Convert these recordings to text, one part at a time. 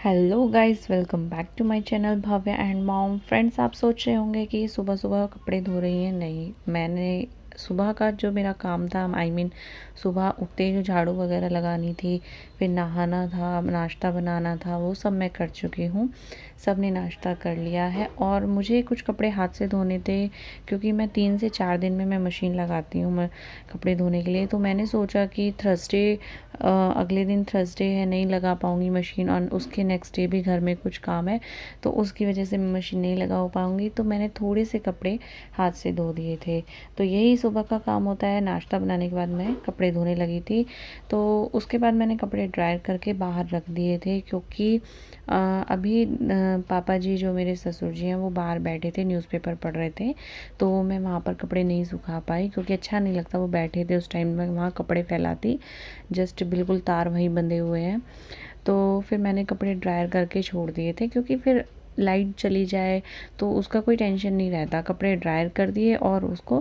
Hello guys, welcome back to my channel Bhavya and mom. Friends, आप सोच रहे होंगे कि सुबह सुबह कपड़े धो रही हैं। नहीं, मैंने सुबह का जो मेरा काम था, सुबह उठते ही जो झाड़ू वगैरह लगानी थी, फिर नहाना था, नाश्ता बनाना था, वो सब मैं कर चुकी हूँ। सब ने नाश्ता कर लिया है और मुझे कुछ कपड़े हाथ से धोने थे, क्योंकि मैं 3 से 4 दिन में मैं मशीन लगाती हूँ मैं कपड़े धोने के लिए। तो मैंने सोचा कि अगले दिन थर्सडे है, नहीं लगा पाऊँगी मशीन, और उसके नेक्स्ट डे भी घर में कुछ काम है, तो उसकी वजह से मैं मशीन नहीं लगा पाऊँगी। तो मैंने थोड़े से कपड़े हाथ से धो दिए थे। तो यही सुबह का काम होता है। नाश्ता बनाने के बाद मैं कपड़े धोने लगी थी। तो उसके बाद मैंने कपड़े ड्रायर करके बाहर रख दिए थे, क्योंकि अभी पापा जी, जो मेरे ससुर जी हैं, वो बाहर बैठे थे, न्यूज़पेपर पढ़ रहे थे। तो मैं वहाँ पर कपड़े नहीं सुखा पाई, क्योंकि अच्छा नहीं लगता, वो बैठे थे उस टाइम में वहाँ कपड़े फैलाती। जस्ट बिल्कुल तार वहीं बंधे हुए हैं। तो फिर मैंने कपड़े ड्रायर करके छोड़ दिए थे, क्योंकि फिर लाइट चली जाए तो उसका कोई टेंशन नहीं रहता। कपड़े ड्रायर कर दिए और उसको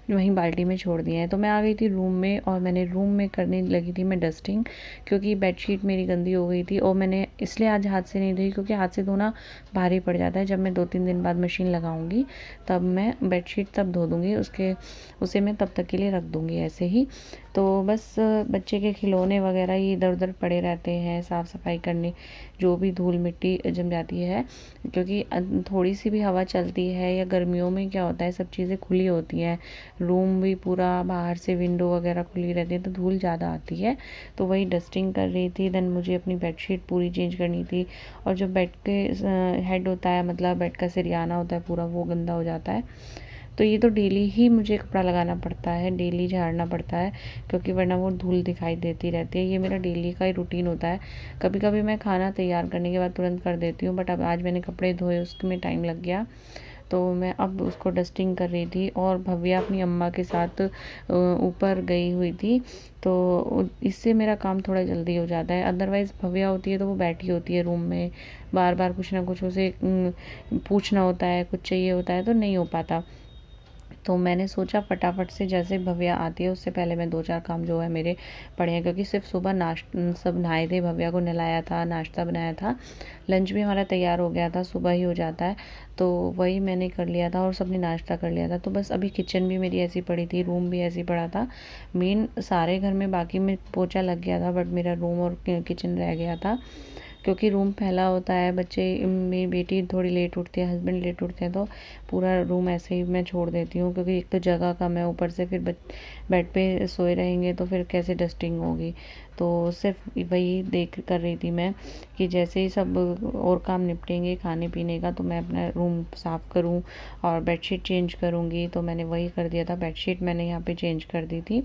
वहीं बाल्टी में छोड़ दिए हैं। तो मैं आ गई थी रूम में, और मैंने रूम में करने लगी थी मैं डस्टिंग, क्योंकि बेडशीट मेरी गंदी हो गई थी। और मैंने इसलिए आज हाथ से नहीं धोई, क्योंकि हाथ से धोना भारी पड़ जाता है। जब मैं 2-3 दिन बाद मशीन लगाऊंगी, तब मैं बेडशीट तब धो दूँगी, उसे मैं तब तक के लिए रख दूँगी ऐसे ही। तो बस बच्चे के खिलौने वगैरह ये इधर उधर पड़े रहते हैं, साफ़ सफाई करने, जो भी धूल मिट्टी जम जाती है, क्योंकि थोड़ी सी भी हवा चलती है, या गर्मियों में क्या होता है, सब चीज़ें खुली होती हैं, रूम भी पूरा बाहर से विंडो वगैरह खुली रहती है, तो धूल ज़्यादा आती है। तो वही डस्टिंग कर रही थी। देन मुझे अपनी बेडशीट पूरी चेंज करनी थी, और जो बेड के हेड होता है, मतलब बेड का सिरयाना होता है पूरा, वो गंदा हो जाता है। तो ये तो डेली ही मुझे कपड़ा लगाना पड़ता है, डेली झाड़ना पड़ता है, क्योंकि वरना वो धूल दिखाई देती रहती है। ये मेरा डेली का ही रूटीन होता है। कभी कभी मैं खाना तैयार करने के बाद तुरंत कर देती हूँ, बट अब आज मैंने कपड़े धोए, उसमें टाइम लग गया। तो मैं अब उसको डस्टिंग कर रही थी, और भव्या अपनी अम्मा के साथ ऊपर गई हुई थी। तो इससे मेरा काम थोड़ा जल्दी हो जाता है। अदरवाइज़ भव्या होती है तो वो बैठी होती है रूम में, बार बार कुछ ना कुछ उसे पूछना होता है, कुछ चाहिए होता है, तो नहीं हो पाता। तो मैंने सोचा फटाफट से, जैसे भव्या आती है उससे पहले मैं 2-4 काम जो है मेरे पड़े हैं, क्योंकि सिर्फ सुबह सब नहाए थे, भव्या को नहलाया था, नाश्ता बनाया था, लंच भी हमारा तैयार हो गया था, सुबह ही हो जाता है। तो वही मैंने कर लिया था, और सबने नाश्ता कर लिया था। तो बस अभी किचन भी मेरी ऐसी पड़ी थी, रूम भी ऐसी पड़ा था। मेन सारे घर में बाकी में पोछा लग गया था, बट मेरा रूम और किचन रह गया था, क्योंकि रूम फैला होता है। मेरी बेटी थोड़ी लेट उठती है, हस्बैंड लेट उठते हैं, तो पूरा रूम ऐसे ही मैं छोड़ देती हूँ, क्योंकि एक तो जगह कम है, ऊपर से फिर बेड पे सोए रहेंगे तो फिर कैसे डस्टिंग होगी। तो सिर्फ वही देख कर रही थी मैं, कि जैसे ही सब और काम निपटेंगे खाने पीने का, तो मैं अपना रूम साफ़ करूँ और बेडशीट चेंज करूँगी। तो मैंने वही कर दिया था, बेडशीट मैंने यहाँ पे चेंज कर दी थी।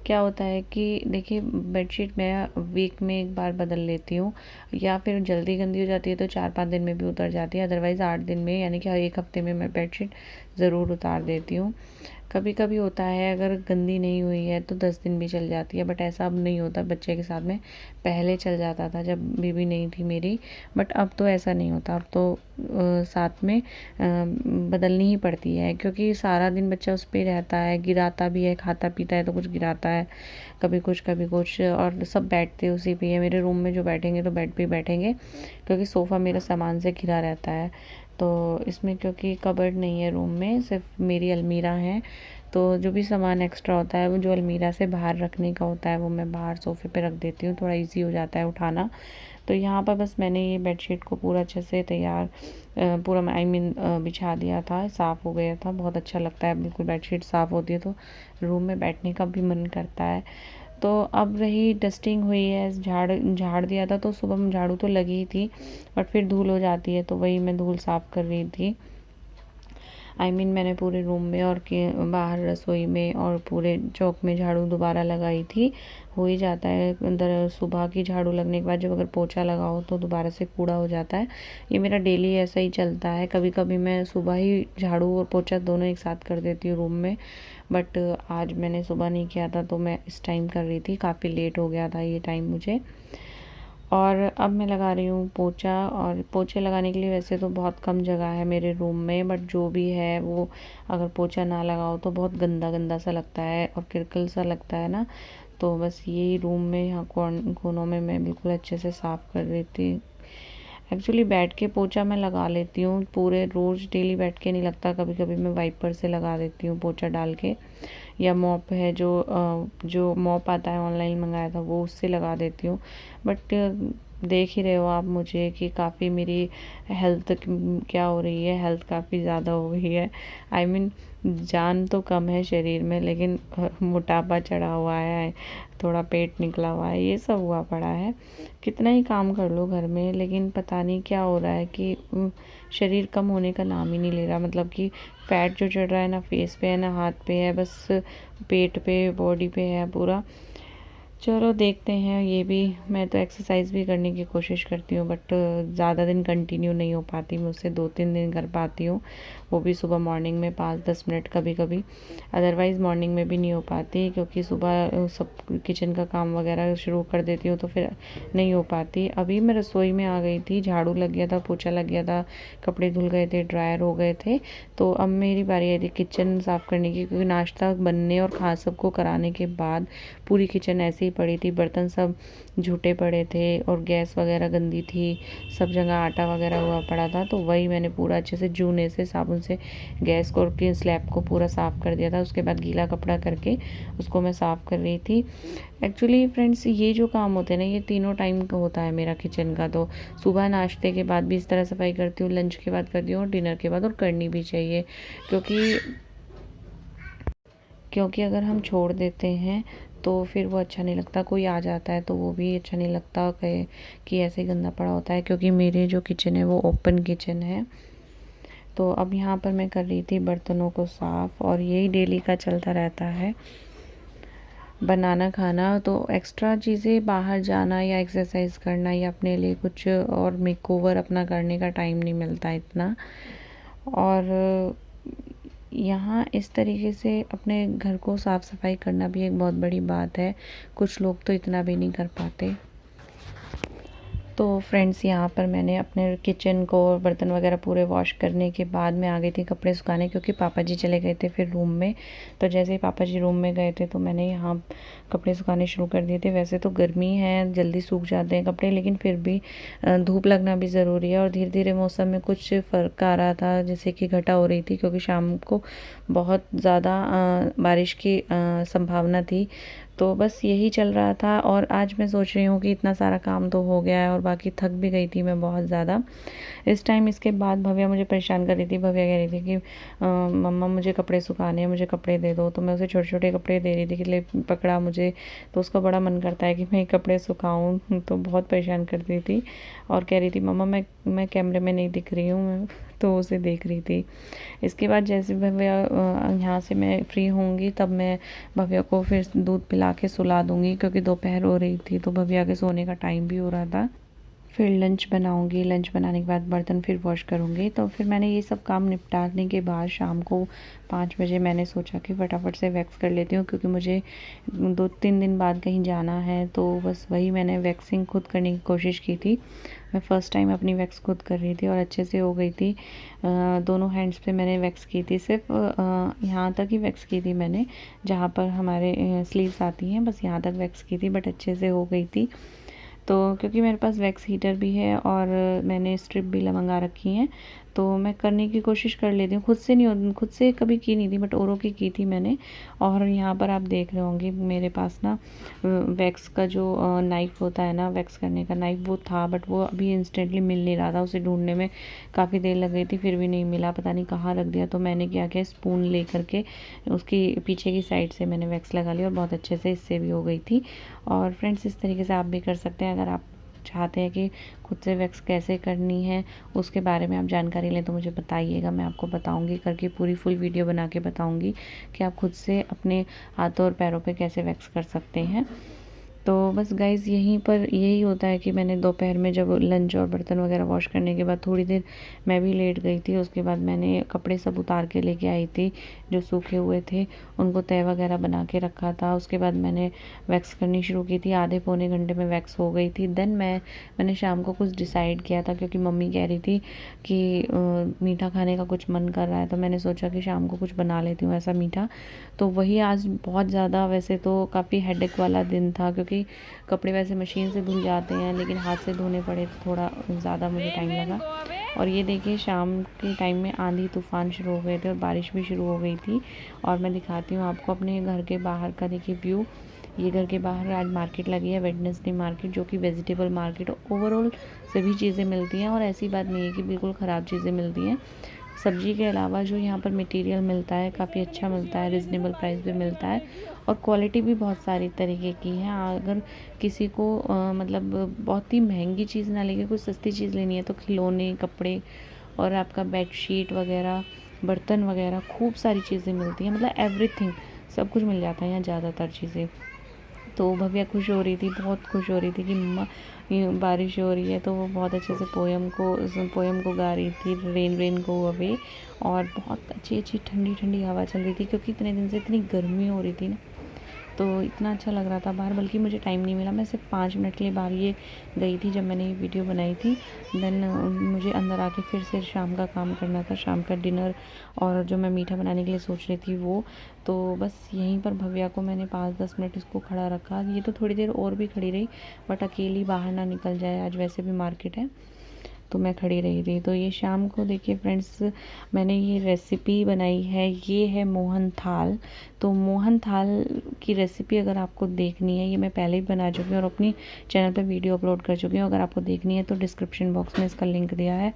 क्या होता है कि देखिए, बेडशीट मैं वीक में एक बार बदल लेती हूँ, या फिर जल्दी गंदी हो जाती है तो 4-5 दिन में भी उतर जाती है। अदरवाइज़ 8 दिन में, यानी कि हर एक हफ्ते में मैं बेडशीट ज़रूर उतार देती हूँ। कभी कभी होता है, अगर गंदी नहीं हुई है तो 10 दिन भी चल जाती है, बट ऐसा अब नहीं होता बच्चे के साथ में। पहले चल जाता था जब बेबी नहीं थी मेरी, बट अब तो ऐसा नहीं होता। अब तो साथ में बदलनी ही पड़ती है, क्योंकि सारा दिन बच्चा उस पर रहता है, गिराता भी है, खाता पीता है तो कुछ गिराता है, कभी कुछ कभी कुछ। और सब बैठते उसी पे है। मेरे रूम में जो बैठेंगे तो बेड पे ही बैठेंगे, क्योंकि सोफ़ा मेरा सामान से घिरा रहता है। तो इसमें क्योंकि कबर्ड नहीं है रूम में, सिर्फ मेरी अलमीरा है, तो जो भी सामान एक्स्ट्रा होता है, वो जो अलमीरा से बाहर रखने का होता है, वो मैं बाहर सोफ़े पे रख देती हूँ, थोड़ा इजी हो जाता है उठाना। तो यहाँ पर बस मैंने ये बेडशीट को पूरा अच्छे से तैयार पूरा बिछा दिया था, साफ़ हो गया था। बहुत अच्छा लगता है, बिल्कुल बेडशीट साफ़ होती है तो रूम में बैठने का भी मन करता है। तो अब रही डस्टिंग हुई है, झाड़ झाड़ दिया था, तो सुबह में झाड़ू तो लगी ही थी, बट फिर धूल हो जाती है, तो वही मैं धूल साफ़ कर रही थी। मैंने पूरे रूम में और के बाहर रसोई में और पूरे चौक में झाड़ू दोबारा लगाई थी। हो ही जाता है, अंदर सुबह की झाड़ू लगने के बाद जब अगर पोछा लगाओ तो दोबारा से कूड़ा हो जाता है। ये मेरा डेली ऐसा ही चलता है। कभी कभी मैं सुबह ही झाड़ू और पोछा दोनों एक साथ कर देती हूँ रूम में, बट आज मैंने सुबह नहीं किया था, तो मैं इस टाइम कर रही थी। काफ़ी लेट हो गया था ये टाइम मुझे। और अब मैं लगा रही हूँ पोछा। और पोछे लगाने के लिए वैसे तो बहुत कम जगह है मेरे रूम में, बट जो भी है वो, अगर पोछा ना लगाओ तो बहुत गंदा गंदा सा लगता है और किरकिल सा लगता है ना। तो बस यही रूम में यहाँ कोनों में मैं बिल्कुल अच्छे से साफ़ कर रही थी। एक्चुअली बैठ के पोछा मैं लगा लेती हूँ, पूरे रोज़ डेली बैठ के नहीं लगता, कभी कभी मैं वाइपर से लगा देती हूँ पोछा डाल के, या मॉप है जो मॉप आता है ऑनलाइन मंगाया था वो उससे लगा देती हूँ। बट देख ही रहे हो आप मुझे कि काफ़ी मेरी हेल्थ क्या हो रही है, हेल्थ काफ़ी ज़्यादा हो गई है। आई मीन जान तो कम है शरीर में, लेकिन मोटापा चढ़ा हुआ है, थोड़ा पेट निकला हुआ है, ये सब हुआ पड़ा है। कितना ही काम कर लो घर में, लेकिन पता नहीं क्या हो रहा है कि शरीर कम होने का नाम ही नहीं ले रहा। मतलब कि फैट जो चढ़ रहा है ना फेस पे है ना हाथ पे है, बस पेट पे बॉडी पे है पूरा। चलो देखते हैं ये भी। मैं तो एक्सरसाइज भी करने की कोशिश करती हूँ, बट ज़्यादा दिन कंटिन्यू नहीं हो पाती मुझसे, 2-3 दिन कर पाती हूँ, वो भी सुबह मॉर्निंग में 5-10 मिनट कभी कभी। अदरवाइज़ मॉर्निंग में भी नहीं हो पाती, क्योंकि सुबह सब किचन का काम वगैरह शुरू कर देती हूँ तो फिर नहीं हो पाती। अभी मैं रसोई में आ गई थी, झाड़ू लग गया था, पोछा लग गया था, कपड़े धुल गए थे, ड्रायर हो गए थे। तो अब मेरी बारी आई थी किचन साफ़ करने की, क्योंकि नाश्ता बनने और खा सबको कराने के बाद पूरी किचन ऐसे ही पड़ी थी, बर्तन सब झूठे पड़े थे और गैस वगैरह गंदी थी, सब जगह आटा वगैरह हुआ पड़ा था। तो वही मैंने पूरा अच्छे से जूने से साबुन से गैस को की स्लैब को पूरा साफ़ कर दिया था। उसके बाद गीला कपड़ा करके उसको मैं साफ़ कर रही थी। एक्चुअली फ्रेंड्स ये जो काम होते हैं ना, ये तीनों टाइम का होता है मेरा किचन का। तो सुबह नाश्ते के बाद भी इस तरह सफाई करती हूँ, लंच के बाद करती हूँ और डिनर के बाद, और करनी भी चाहिए, क्योंकि अगर हम छोड़ देते हैं तो फिर वो अच्छा नहीं लगता। कोई आ जाता है तो वो भी अच्छा नहीं लगता कि ऐसे ही गंदा पड़ा होता है। क्योंकि मेरे जो किचन है वो ओपन किचन है। तो अब यहाँ पर मैं कर रही थी बर्तनों को साफ़, और यही डेली का चलता रहता है। बनाना खाना तो एक्स्ट्रा चीज़ें, बाहर जाना या एक्सरसाइज करना या अपने लिए कुछ और मेकओवर अपना करने का टाइम नहीं मिलता इतना। और यहाँ इस तरीके से अपने घर को साफ़ सफाई करना भी एक बहुत बड़ी बात है। कुछ लोग तो इतना भी नहीं कर पाते। तो फ्रेंड्स यहाँ पर मैंने अपने किचन को बर्तन वगैरह पूरे वॉश करने के बाद मैं आ गई थी कपड़े सुखाने, क्योंकि पापा जी चले गए थे फिर रूम में। तो जैसे ही पापा जी रूम में गए थे तो मैंने यहाँ कपड़े सुखाने शुरू कर दिए थे। वैसे तो गर्मी है, जल्दी सूख जाते हैं कपड़े, लेकिन फिर भी धूप लगना भी ज़रूरी है। और धीरे धीरे मौसम में कुछ फ़र्क आ रहा था, जैसे कि घटा हो रही थी, क्योंकि शाम को बहुत ज़्यादा बारिश की संभावना थी। तो बस यही चल रहा था। और आज मैं सोच रही हूँ कि इतना सारा काम तो हो गया है, और बाकी थक भी गई थी मैं बहुत ज़्यादा इस टाइम। इसके बाद भव्या मुझे परेशान कर रही थी। भव्या कह रही थी कि मम्मा मुझे कपड़े सुखाने हैं, मुझे कपड़े दे दो। तो मैं उसे छोटे छोटे कपड़े दे रही थी कि ले पकड़ा मुझे। तो उसका बड़ा मन करता है कि मैं कपड़े सुखाऊँ, तो बहुत परेशान करती थी और कह रही थी मम्मा मैं कैमरे में नहीं दिख रही हूँ, मैं तो उसे देख रही थी। इसके बाद जैसे भव्या यहाँ से मैं फ्री होंगी तब मैं भव्या को फिर दूध पिला के सुला दूँगी, क्योंकि दोपहर हो रही थी तो भव्या के सोने का टाइम भी हो रहा था। फिर लंच बनाऊँगी, लंच बनाने के बाद बर्तन फिर वॉश करूँगी। तो फिर मैंने ये सब काम निपटाने के बाद शाम को 5 बजे मैंने सोचा कि फटाफट से वैक्स कर लेती हूँ, क्योंकि मुझे 2-3 दिन बाद कहीं जाना है। तो बस वही मैंने वैक्सिंग खुद करने की कोशिश की थी। मैं फ़र्स्ट टाइम अपनी वैक्स खुद कर रही थी और अच्छे से हो गई थी। दोनों हैंड्स पे मैंने वैक्स की थी, सिर्फ यहाँ तक ही वैक्स की थी मैंने, जहाँ पर हमारे स्लीव्स आती हैं, बस यहाँ तक वैक्स की थी, बट अच्छे से हो गई थी। तो क्योंकि मेरे पास वैक्स हीटर भी है और मैंने स्ट्रिप भी मंगा रखी हैं, तो मैं करने की कोशिश कर लेती हूँ। खुद से नहीं हो, खुद से कभी की नहीं थी, बट औरों की थी मैंने। और यहाँ पर आप देख रहे होंगे मेरे पास ना वैक्स का जो नाइफ़ होता है ना, वैक्स करने का नाइफ़, वो था, बट वो अभी इंस्टेंटली मिल नहीं रहा था। उसे ढूंढने में काफ़ी देर लग गई थी, फिर भी नहीं मिला, पता नहीं कहाँ रख दिया। तो मैंने क्या किया, स्पून ले करके उसकी पीछे की साइड से मैंने वैक्स लगा ली और बहुत अच्छे से इससे भी हो गई थी। और फ्रेंड्स इस तरीके से आप भी कर सकते हैं। अगर आप चाहते हैं कि खुद से वैक्स कैसे करनी है उसके बारे में आप जानकारी लें तो मुझे बताइएगा, मैं आपको बताऊंगी, करके पूरी फुल वीडियो बना के बताऊंगी कि आप खुद से अपने हाथों और पैरों पे कैसे वैक्स कर सकते हैं। तो बस गाइज़ यहीं पर यही होता है कि मैंने दोपहर में जब लंच और बर्तन वगैरह वॉश करने के बाद थोड़ी देर मैं भी लेट गई थी। उसके बाद मैंने कपड़े सब उतार के लेके आई थी जो सूखे हुए थे, उनको तय वगैरह बना के रखा था। उसके बाद मैंने वैक्स करनी शुरू की थी, आधे पौने घंटे में वैक्स हो गई थी। देन मैंने शाम को कुछ डिसाइड किया था, क्योंकि मम्मी कह रही थी कि मीठा खाने का कुछ मन कर रहा है, तो मैंने सोचा कि शाम को कुछ बना लेती हूँ ऐसा मीठा। तो वही आज बहुत ज़्यादा, वैसे तो काफ़ी हेडेक वाला दिन था, क्योंकि क्योंकि कपड़े वैसे मशीन से धुल जाते हैं, लेकिन हाथ से धोने पड़े तो थोड़ा ज़्यादा मुझे टाइम लगा। और ये देखिए शाम के टाइम में आंधी तूफ़ान शुरू हो गए थे और बारिश भी शुरू हो गई थी। और मैं दिखाती हूँ आपको अपने घर के बाहर का, देखिए व्यू। ये घर के बाहर आज मार्केट लगी है, वेडनेसडे मार्केट, जो कि वेजिटेबल मार्केट। ओवरऑल सभी चीज़ें मिलती हैं और ऐसी बात नहीं है कि बिल्कुल ख़राब चीज़ें मिलती हैं। सब्जी के अलावा जो यहाँ पर मटेरियल मिलता है काफ़ी अच्छा मिलता है, रिजनेबल प्राइस पे मिलता है और क्वालिटी भी बहुत सारी तरीके की है। अगर किसी को मतलब बहुत ही महंगी चीज़ ना लेके कुछ सस्ती चीज़ लेनी है तो खिलौने, कपड़े और आपका बेडशीट वगैरह, बर्तन वगैरह, खूब सारी चीज़ें मिलती हैं। मतलब एवरीथिंग, सब कुछ मिल जाता है यहाँ, ज़्यादातर चीज़ें। तो भव्या खुश हो रही थी, बहुत खुश हो रही थी कि मम्मा ये बारिश हो रही है। तो वो बहुत अच्छे से पोएम को गा रही थी, रेन रेन गो अवे। और बहुत अच्छी अच्छी ठंडी ठंडी हवा चल रही थी, क्योंकि इतने दिन से इतनी गर्मी हो रही थी ना, तो इतना अच्छा लग रहा था बाहर। बल्कि मुझे टाइम नहीं मिला, मैं सिर्फ 5 मिनट के लिए बाहर ये गई थी जब मैंने ये वीडियो बनाई थी। देन मुझे अंदर आके फिर से शाम का काम करना था, शाम का डिनर और जो मैं मीठा बनाने के लिए सोच रही थी वो। तो बस यहीं पर भव्या को मैंने 5-10 मिनट इसको खड़ा रखा। ये तो थोड़ी देर और भी खड़ी रही, बट अकेली बाहर ना निकल जाए, आज वैसे भी मार्केट है, तो मैं खड़ी रही थी। तो ये शाम को देखिए फ्रेंड्स, मैंने ये रेसिपी बनाई है, ये है मोहन थाल। तो मोहन थाल की रेसिपी अगर आपको देखनी है, ये मैं पहले ही बना चुकी हूँ और अपनी चैनल पे वीडियो अपलोड कर चुकी हूँ। अगर आपको देखनी है तो डिस्क्रिप्शन बॉक्स में इसका लिंक दिया है।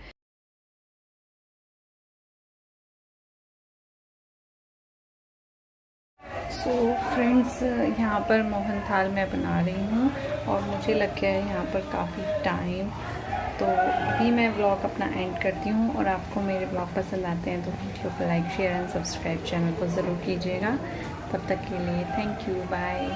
सो फ्रेंड्स, यहाँ पर मोहन थाल मैं बना रही हूँ और मुझे लग गया है यहाँ पर काफ़ी टाइम। तो अभी मैं व्लॉग अपना एंड करती हूँ और आपको मेरे व्लॉग पसंद आते हैं तो वीडियो को like, share and subscribe channel को ज़रूर कीजिएगा। तब तक के लिए थैंक यू, बाय।